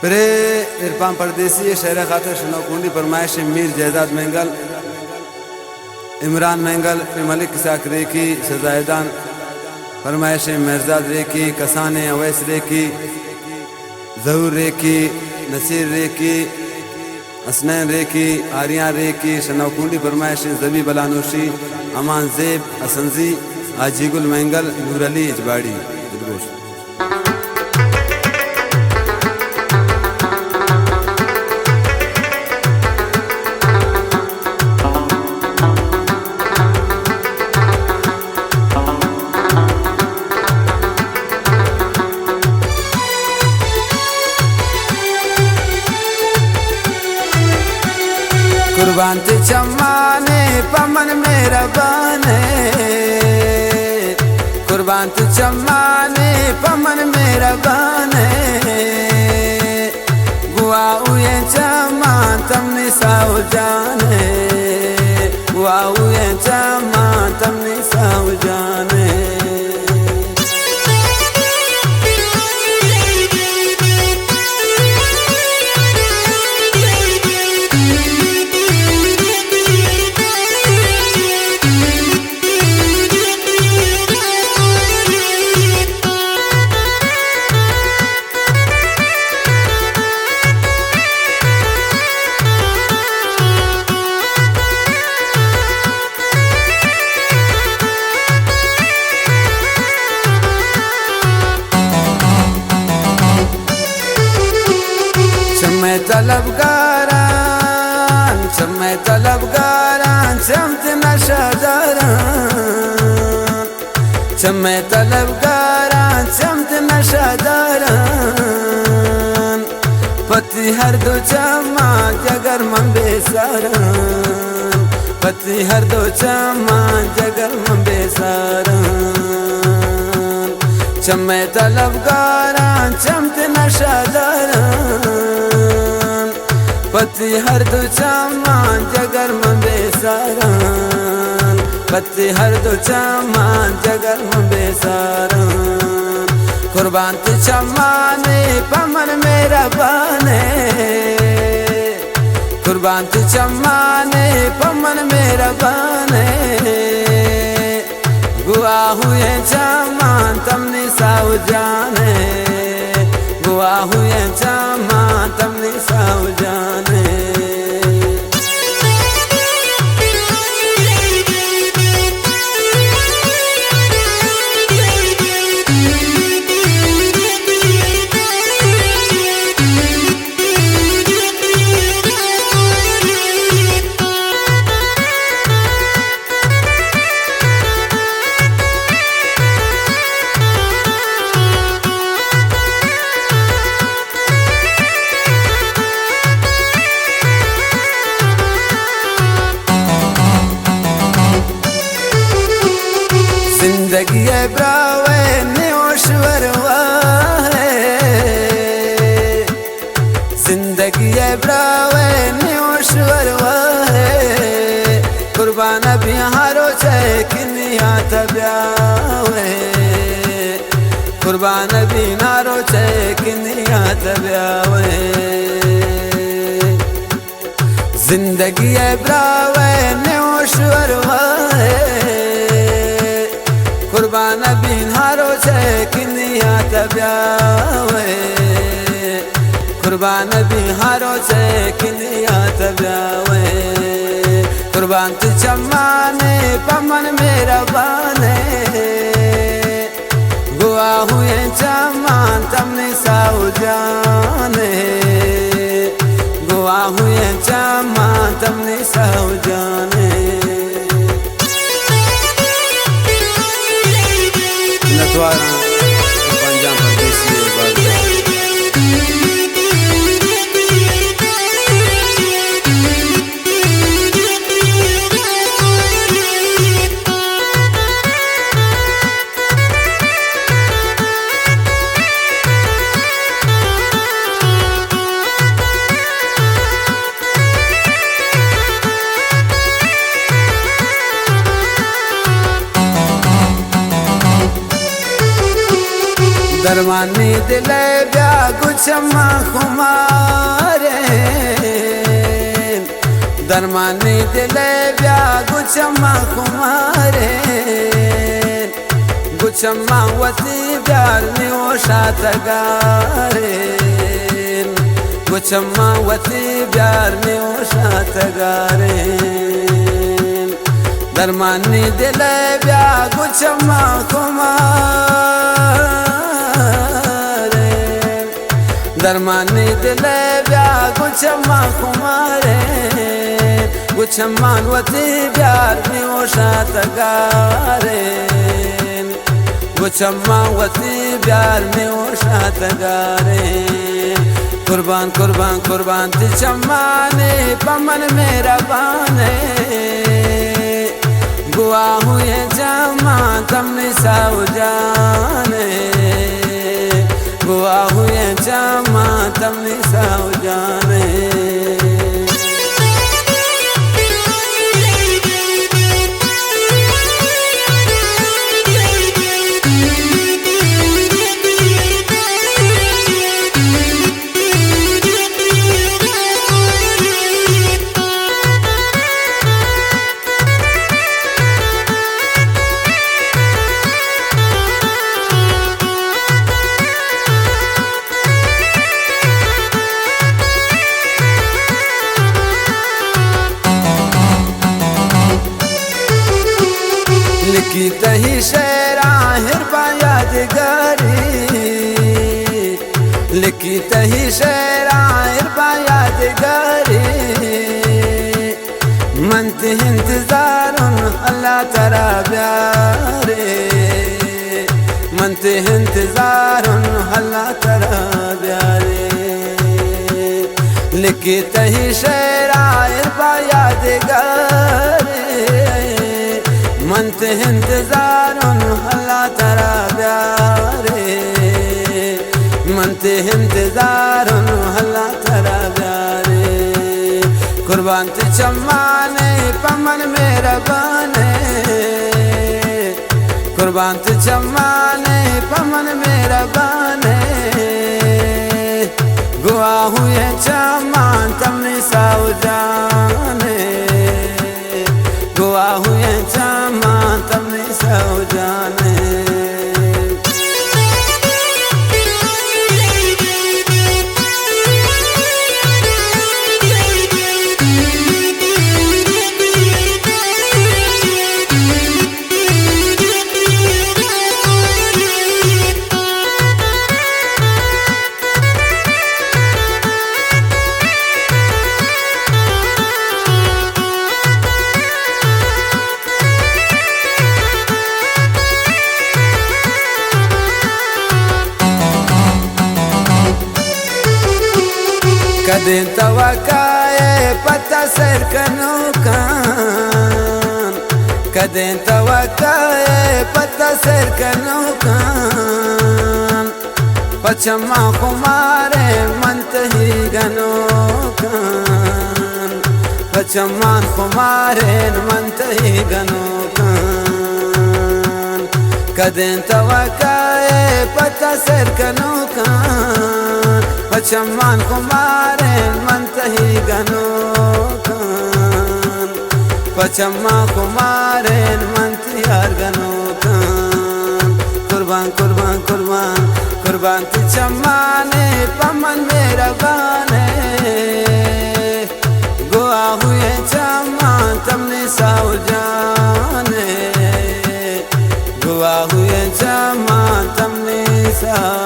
Pray Irfan परदेसी शहर खातर शनौकुंडी फरमाइश मीर जयदाद मेंगल इमरान मेंगल मलिक साक रेखी सजायदान फरमाइश मिर्जाद रेखी कसाने अवैस रेखी जहूर रेखी नसीर रेखी असनैन रेखी आर्यान रेखी शनौकुंडी फरमाइश जबी बलानोशी अमान जेब असंजी आजीगुल मेंगल नूर अली इजबाड़ी दिलगोश। कुर्बान ते चम्माने पमन मेरा बाने, कुर्बान ते चम्माने पमन मेरा बाने, गुआ उये चम्मान तमने साव जाने, गुआ उये चम्मान तमने साव जाने। चम्मे तलबगारान चमत नशादारान, चम्मे तलबगारान चमत नशादारान, पति हर दो चम्मा जगर मन बेसारान, पति हर दो चम्मा जगर मन बेसारान, चम्मे तलबगारान चमत नशादारान, पति हर दो चम्मान जगर में बेसारान, पति हर दो चम्मान जगर में बेसारान। कुर्बान ते चम्माने पमन मेरा बाने, कुर्बान ते चम्माने पमन मेरा बाने, गुआ हुए चम्मान तमने साव जाने, गुआ हुए चम्मान तमने साव जाने। जिंदगी है ब्रावे न्योश्वर वाहे, जिंदगी है ब्रावे न्योश्वर वाहे, कुर्बान भी हारो चाहे किनिया तब्यावे, कुर्बान भी नारो चाहे किनिया तब्यावे। जिंदगी है ब्रावे न्योश्वर वाहे, कुर्बान बिन हारो छे किनिया तब्यावे, कुर्बान बिन हारो छे किनिया तब्यावे। कुर्बान ते चम्माने पमन मेरा बाने, गुआ हुए चम्मान तमने साव जाने, गुआ हुए चम्मान तमने साव जाने। पंजाब परदेसी दरमानी दिले ब्याह गुचम्मा खुमारे दरमानी दिले ब्या गुचम्मा खुमारे गुचम्मा वती प्यार में ओशा तगारे गुचम्मा वती प्यार में ओशा तगारे दरमानी दिले ब्या गुचम्मा खुमारे दरमानी दिले ब्या गुचम्मा खुमारे गुचम्मान वती प्यार में ओशा तगारे गुचम्मा वती प्यार में ओशा तगारे कुर्बान कुर्बान कुर्बान ती चम्माने पमन मेरा बाने गुआ हुए जमा तमने साउ जाने गुआ हुए जमा तमने साउ जाने लिखी तही शेरा हिरबा यादगारी लिखी तही शेरा हिरबा यादगारी मनत इंतजारुन अल्लाह तरा प्यारे मनत इंतजारुन अल्लाह तरा प्यारे लिखी तही शेरा हिरबा यादगारी मनते इंतजारुन अल्लाह तरा प्यारे मनते इंतजारुन अल्लाह तरा प्यारे कुर्बान ते चम्माने पमन मेरा बाने कुर्बान ते चम्माने पमन मेरा बाने गुआ हुए चम्मान तमने साउ जाने गुआ हुए चम्मा तमने साउ जाने कदें तवकाए पता सर कनो कान कदें तवकाए पता सर कनो कान पचम्मा कुमारे मंत ही गनो कान पचम्मा कुमारे मंत ही गनो कान कदें तवकाए पता सर कनो कान पचम्मान कुमारे मंतही गनो कान पचम्मा कुमारे मंतियार गनो कान कुर्बान कुर्बान कुर्बान कुर्बान ती चम्माने पमन मेरा बाने गुआ हुए चम्मा तमने साउ जाने गुआ हुए चम्मा तमने साउ